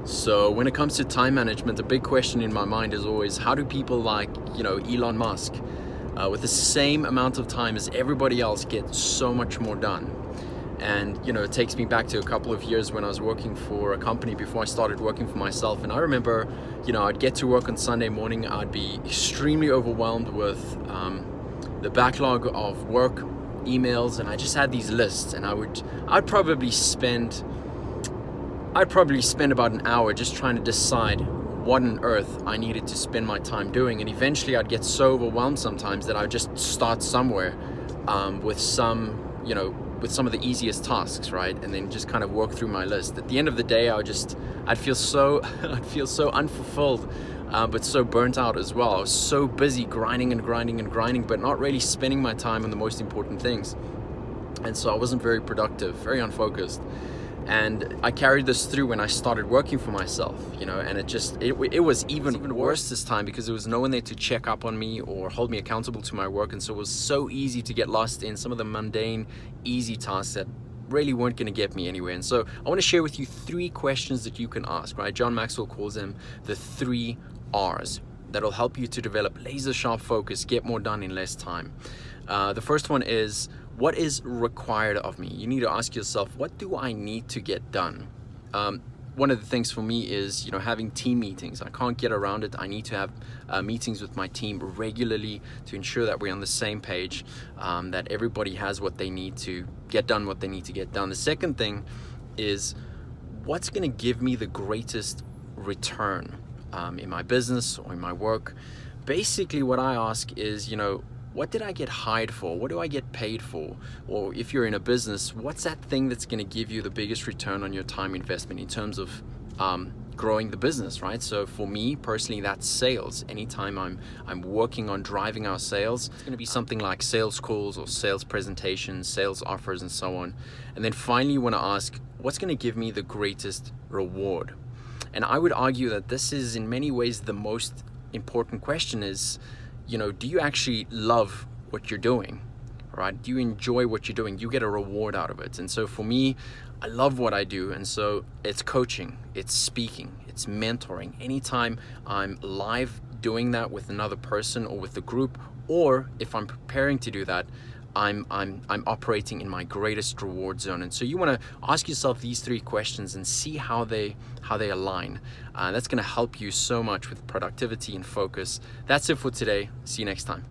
So when it comes to time management, the big question in my mind is always, how do people like, Elon Musk, with the same amount of time as everybody else, get so much more done? And it takes me back to a couple of years when I was working for a company before I started working for myself. And I remember, I'd get to work on Sunday morning, I'd be extremely overwhelmed with the backlog of work, emails, and I just had these lists, and I'd probably spend about an hour just trying to decide what on earth I needed to spend my time doing. And eventually I'd get so overwhelmed sometimes that I'd just start somewhere with some of the easiest tasks, right? And then just kind of work through my list. At the end of the day, I'd feel so unfulfilled, but so burnt out as well. I was so busy grinding, but not really spending my time on the most important things. And so I wasn't very productive, very unfocused. And I carried this through when I started working for myself, and it was even worse this time because there was no one there to check up on me or hold me accountable to my work. And so it was so easy to get lost in some of the mundane, easy tasks that really weren't going to get me anywhere. And so I want to share with you 3 questions that you can ask, right? John Maxwell calls them the 3 R's that'll help you to develop laser sharp focus, get more done in less time. The first one is, what is required of me? You need to ask yourself, what do I need to get done? One of the things for me is, having team meetings. I can't get around it. I need to have meetings with my team regularly to ensure that we're on the same page, that everybody has what they need to get done, what they need to get done. The second thing is, what's going to give me the greatest return in my business or in my work? Basically, what I ask is, what did I get hired for? What do I get paid for? Or if you're in a business, what's that thing that's going to give you the biggest return on your time investment in terms of growing the business, right? So for me personally, that's sales. Anytime I'm working on driving our sales, it's going to be something like sales calls or sales presentations, sales offers, and so on. And then finally, you want to ask, what's going to give me the greatest reward? And I would argue that this is in many ways the most important question is, do you actually love what you're doing, right? Do you enjoy what you're doing? You get a reward out of it. And so for me, I love what I do. And so it's coaching, it's speaking, it's mentoring. Anytime I'm live doing that with another person or with a group, or if I'm preparing to do that, I'm operating in my greatest reward zone. And so you want to ask yourself these 3 questions and see how they align. That's going to help you so much with productivity and focus. That's it for today. See you next time.